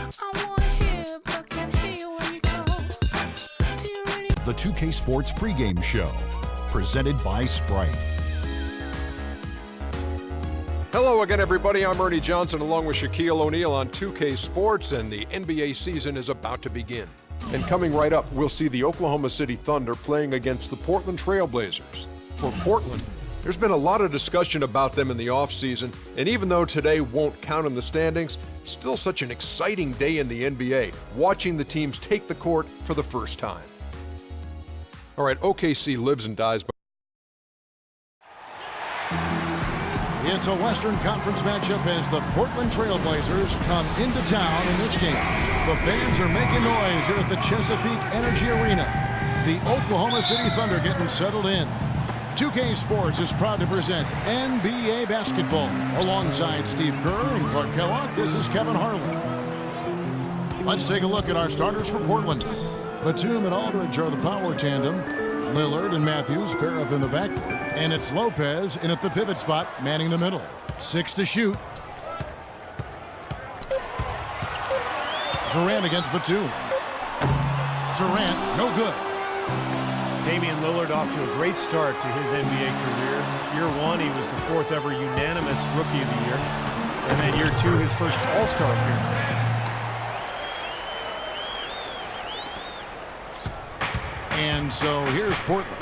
The 2K Sports pregame show, presented by Sprite. Hello again, everybody. I'm Ernie Johnson along with Shaquille O'Neal on 2K Sports, and the NBA season is about to begin. And coming right up, we'll see the Oklahoma City Thunder playing against the Portland Trail Blazers. For Portland, there's been a lot of discussion about them in the offseason, and even though today won't count in the standings, still such an exciting day in the NBA, watching the teams take the court for the first time. All right, OKC lives and dies by... It's a Western Conference matchup as the Portland Trail Blazers come into town in this game. The fans are making noise here at the Chesapeake Energy Arena. The Oklahoma City Thunder getting settled in. 2K Sports is proud to present NBA basketball. Alongside Steve Kerr and Clark Kellogg, this is Kevin Harlan. Let's take a look at our starters for Portland. Batum and Aldridge are the power tandem. Lillard and Matthews pair up in the backcourt. And it's Lopez in at the pivot spot, manning the middle. 6 to shoot. Durant against Batum. Durant, no good. Damian Lillard off to a great start to his NBA career. Year one, he was the 4th ever unanimous Rookie of the Year. And then year two, his first All-Star appearance. And so here's Portland.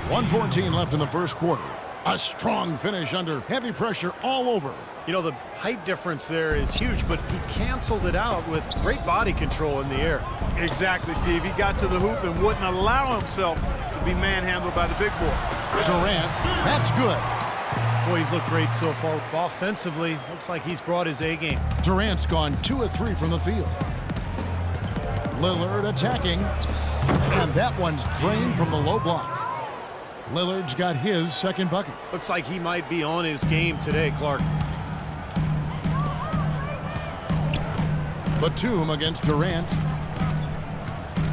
.114 left in the first quarter. A strong finish under heavy pressure all over. You know, the height difference there is huge, but he canceled it out with great body control in the air. Exactly, Steve. He got to the hoop and wouldn't allow himself to be manhandled by the big boy. Durant, that's good. Boy, he's looked great so far. Offensively, looks like he's brought his A game. Durant's gone 2 of 3 from the field. Lillard attacking. And that one's drained from the low block. Lillard's got his second bucket. Looks like he might be on his game today, Clark. Batum against Durant.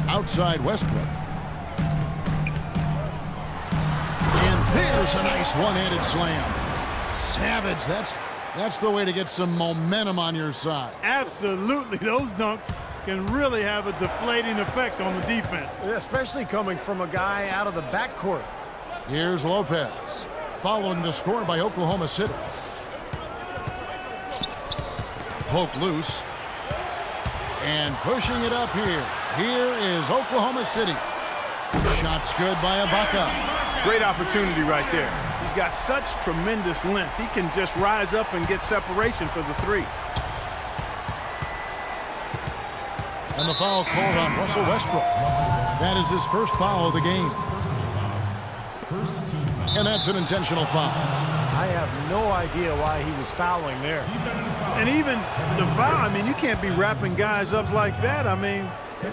Outside Westbrook. And there's a nice one-handed slam. Savage, that's the way to get some momentum on your side. Absolutely. Those dunks can really have a deflating effect on the defense. Especially coming from a guy out of the backcourt. Here's Lopez, following the score by Oklahoma City. Poke loose. And pushing it up here. Here is Oklahoma City. Shot's good by Ibaka. Great opportunity right there. He's got such tremendous length. He can just rise up and get separation for the three. And the foul called on Russell Westbrook. That is his first foul of the game. And that's an intentional foul. I have no idea why he was fouling there. And even the foul, I mean, you can't be wrapping guys up like that. I mean,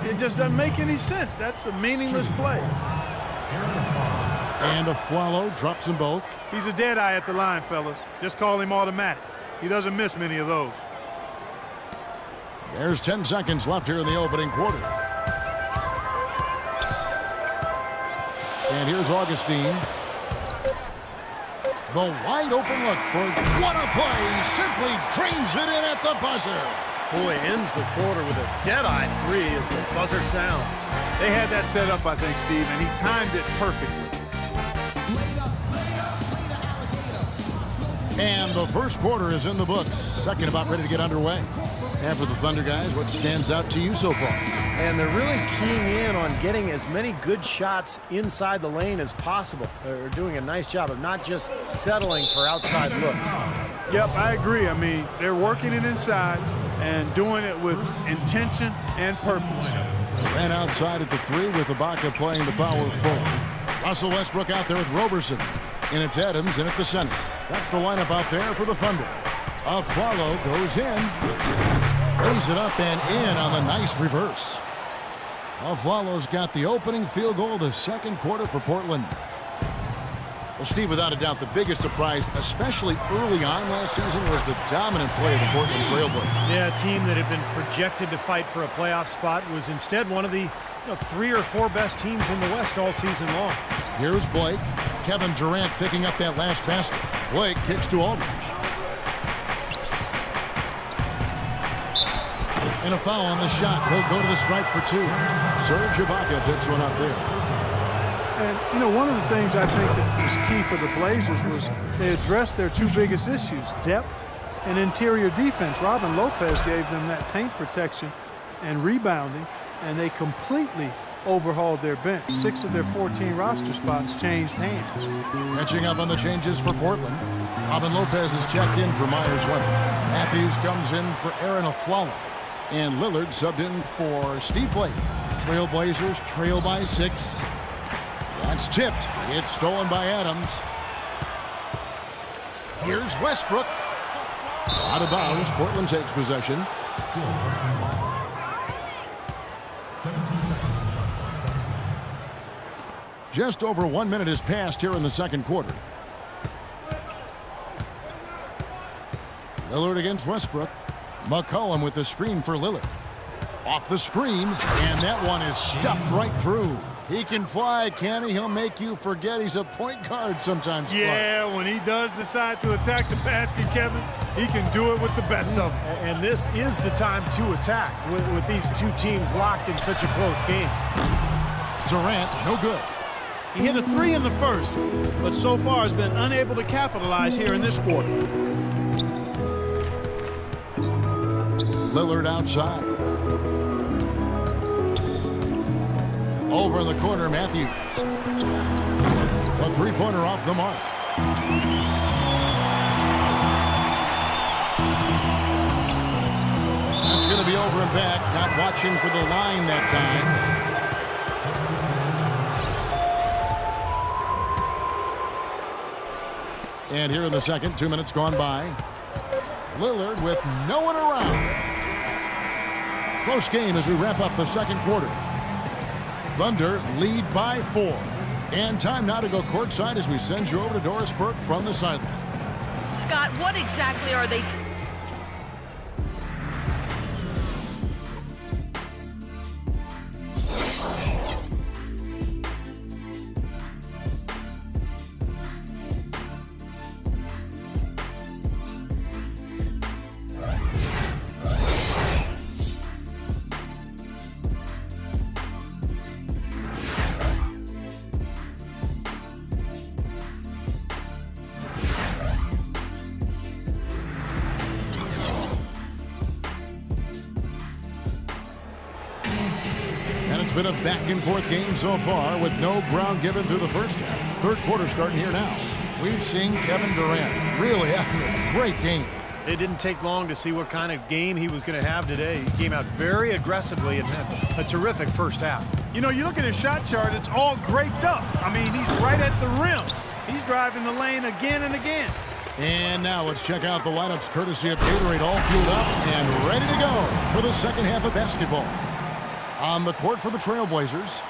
it just doesn't make any sense. That's a meaningless play. And Afflalo drops them both. He's a dead eye at the line, fellas. Just call him automatic. He doesn't miss many of those. There's 10 seconds left here in the opening quarter. And here's Augustine. The wide open look for what a play. Simply drains it in at the buzzer. Boy, ends the quarter with a dead-eye three as the buzzer sounds. They had that set up, I think, Steve, and he timed it perfectly. And the first quarter is in the books. Second about ready to get underway. And for the Thunder guys, what stands out to you so far? And they're really keying in on getting as many good shots inside the lane as possible. They're doing a nice job of not just settling for outside looks. Yep, I agree. I mean, they're working it inside and doing it with intention and purpose. And outside at the 3 with Ibaka playing the power forward. Russell Westbrook out there with Roberson. And it's Adams in at the center. That's the lineup out there for the Thunder. Afflalo goes in. Brings it up and in on the nice reverse. Afflalo's got the opening field goal of the second quarter for Portland. Well, Steve, without a doubt, the biggest surprise, especially early on last season, was the dominant play of the Portland Trail Blazers. Yeah, a team that had been projected to fight for a playoff spot was instead one of the 3 or 4 best teams in the West all season long. Here's Blake. Kevin Durant picking up that last basket. Blake kicks to Aldridge. And a foul on the shot. He'll go to the stripe for two. Serge Ibaka picks one up there. And, you know, one of the things I think that was key for the Blazers was they addressed their two biggest issues, depth and interior defense. Robin Lopez gave them that paint protection and rebounding, and they completely overhauled their bench. 6 of their 14 roster spots changed hands. Catching up on the changes for Portland. Robin Lopez is checked in for Myers Leonard. Matthews comes in for Aaron Aflalo. And Lillard subbed in for Steve Blake. Trailblazers trail by 6. That's tipped. It's stolen by Adams. Here's Westbrook. Out of bounds. Portland takes possession. Just over 1 minute has passed here in the second quarter. Lillard against Westbrook. McCollum with the screen for Lillard. Off the screen, and that one is stuffed right through. He can fly, can he? He'll make you forget he's a point guard sometimes, Clark. Yeah, when he does decide to attack the basket, Kevin, he can do it with the best of them. And this is the time to attack with these two teams locked in such a close game. Durant, no good. He hit a 3 in the first, but so far has been unable to capitalize here in this quarter. Lillard outside. Over in the corner, Matthews. A three-pointer off the mark. That's going to be over and back. Not watching for the line that time. And here in the second, 2 minutes gone by. Lillard with no one around. Close game as we wrap up the second quarter. Thunder lead by 4. And time now to go courtside as we send you over to Doris Burke from the sideline. Scott, what exactly are they It's been a back-and-forth game so far with no ground given through the first half. Third quarter starting here now. We've seen Kevin Durant really having a great game. It didn't take long to see what kind of game he was going to have today. He came out very aggressively and had a terrific first half. You know, you look at his shot chart, it's all graped up. I mean, he's right at the rim. He's driving the lane again and again. And now let's check out the lineups courtesy of Gatorade, all fueled up and ready to go for the second half of basketball. On the court for the Trailblazers,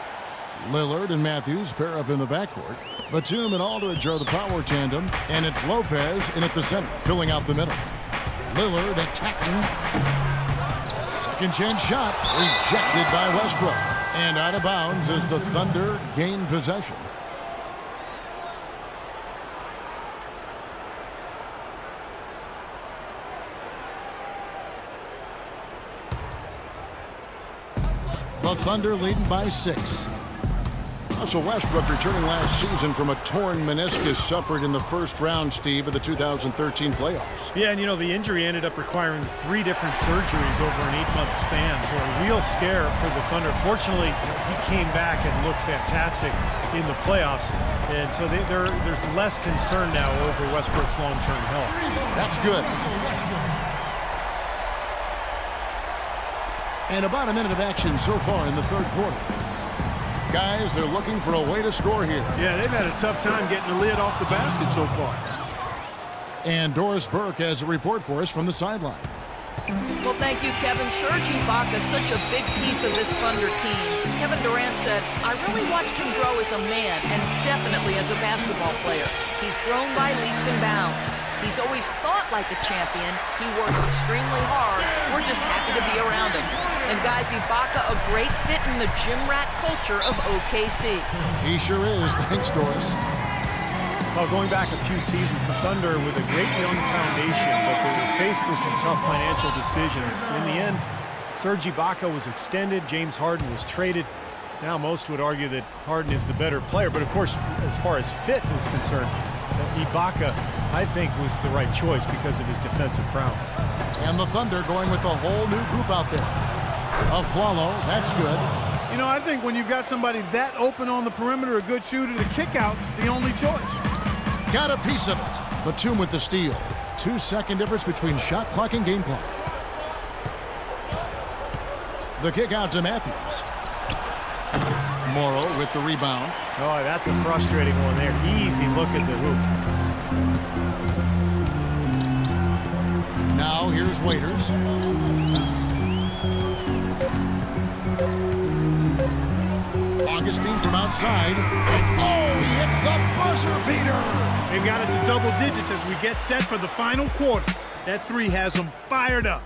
Lillard and Matthews pair up in the backcourt. Batum and Aldridge are the power tandem, and it's Lopez in at the center, filling out the middle. Lillard attacking. Second chance shot, rejected by Westbrook. And out of bounds as the Thunder gain possession. The Thunder leading by 6. Russell Westbrook returning last season from a torn meniscus suffered in the first round, Steve, of the 2013 playoffs. Yeah, and you know, the injury ended up requiring 3 different surgeries over an 8-month span, so a real scare for the Thunder. Fortunately, he came back and looked fantastic in the playoffs, and so there's less concern now over Westbrook's long-term health. That's good. And about a minute of action so far in the third quarter. Guys, they're looking for a way to score here. Yeah, they've had a tough time getting the lid off the basket so far. And Doris Burke has a report for us from the sideline. Well, thank you, Kevin. Serge Ibaka is such a big piece of this Thunder team. Kevin Durant said, I really watched him grow as a man and definitely as a basketball player. He's grown by leaps and bounds. He's always thought like a champion. He works extremely hard. We're just happy to be around him. And guys, Ibaka, a great fit in the gym rat culture of OKC. He sure is. Thanks, Doris. Well, going back a few seasons, the Thunder with a great young foundation, but they were faced with some tough financial decisions. In the end, Serge Ibaka was extended. James Harden was traded. Now most would argue that Harden is the better player. But, of course, as far as fit is concerned, Ibaka, I think, was the right choice because of his defensive prowess. And the Thunder going with a whole new group out there. Afflalo, that's good. You know, I think when you've got somebody that open on the perimeter, a good shooter, the kickout's the only choice. Got a piece of it. Batum with the steal. 2-second difference between shot clock and game clock. The kick out to Matthews. Morrow with the rebound. Oh, that's a frustrating one there. Easy look at the hoop. Now here's Waiters. Augustine from outside. Oh, he hits the buzzer beater. They've got it to double digits as we get set for the final quarter. That three has them fired up.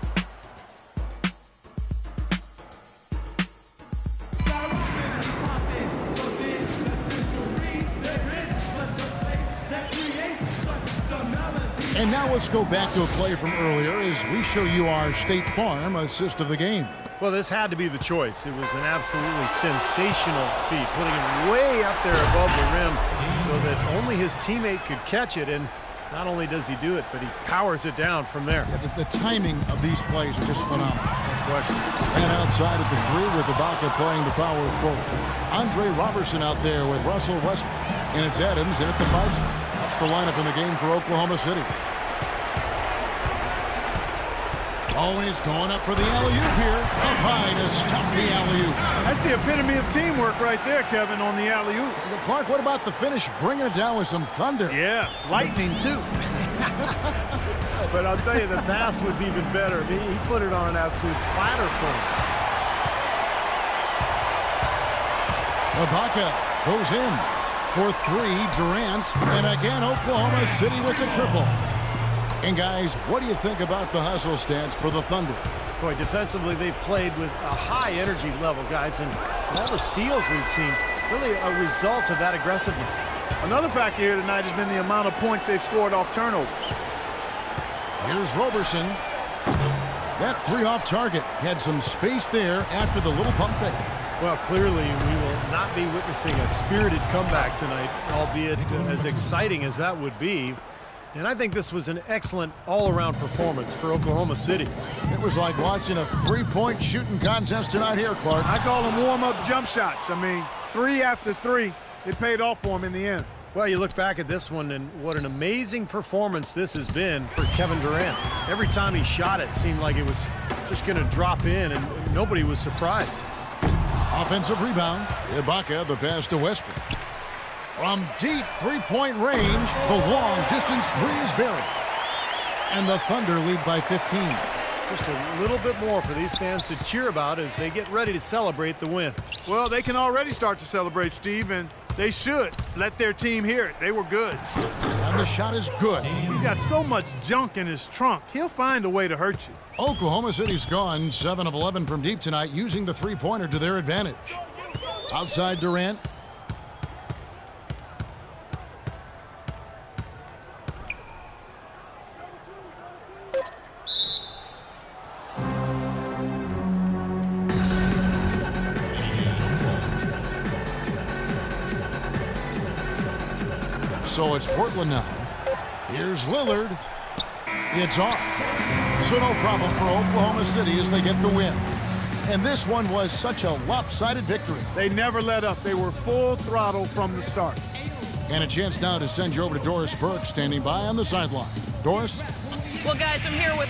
And now let's go back to a play from earlier as we show you our State Farm assist of the game. Well, this had to be the choice. It was an absolutely sensational feat, putting him way up there above the rim so that only his teammate could catch it. And not only does he do it, but he powers it down from there. Yeah, the timing of these plays are just phenomenal. No question. And outside at the three with Ibaka playing the power forward. Andre Robertson out there with Russell Westbrook. And it's Adams in at the 5 spot. That's the lineup in the game for Oklahoma City. Always going up for the alley-oop here. Up high to stop the alley-oop. That's the epitome of teamwork right there, Kevin, on the alley-oop. Clark, what about the finish? Bringing it down with some thunder. Yeah, lightning, too. But I'll tell you, the pass was even better. He put it on an absolute platter for him. Ibaka goes in for three. Durant. And again, Oklahoma City with the triple. And guys, what do you think about the hustle stance for the Thunder? Boy, defensively, they've played with a high energy level, guys, and all the steals we've seen, really a result of that aggressiveness. Another factor here tonight has been the amount of points they've scored off turnover. Here's Roberson. That three off target. Had some space there after the little pump fake. Well, clearly, we will not be witnessing a spirited comeback tonight, albeit as exciting as that would be. And I think this was an excellent all-around performance for Oklahoma City. It was like watching a three-point shooting contest tonight here, Clark. I call them warm-up jump shots. I mean, 3 after 3, it paid off for him in the end. Well, you look back at this one, and what an amazing performance this has been for Kevin Durant. Every time he shot it seemed like it was just going to drop in, and nobody was surprised. Offensive rebound. Ibaka, the pass to Westbrook. From deep three-point range, the long-distance three is buried. And the Thunder lead by 15. Just a little bit more for these fans to cheer about as they get ready to celebrate the win. Well, they can already start to celebrate, Steve, and they should let their team hear it. They were good. And the shot is good. He's got so much junk in his trunk. He'll find a way to hurt you. Oklahoma City's gone 7 of 11 from deep tonight, using the three-pointer to their advantage. Outside Durant. So it's Portland now. Here's Lillard. It's off. So no problem for Oklahoma City as they get the win. And this one was such a lopsided victory. They never let up. They were full throttle from the start. And a chance now to send you over to Doris Burke, standing by on the sideline. Doris? Well, guys, I'm here with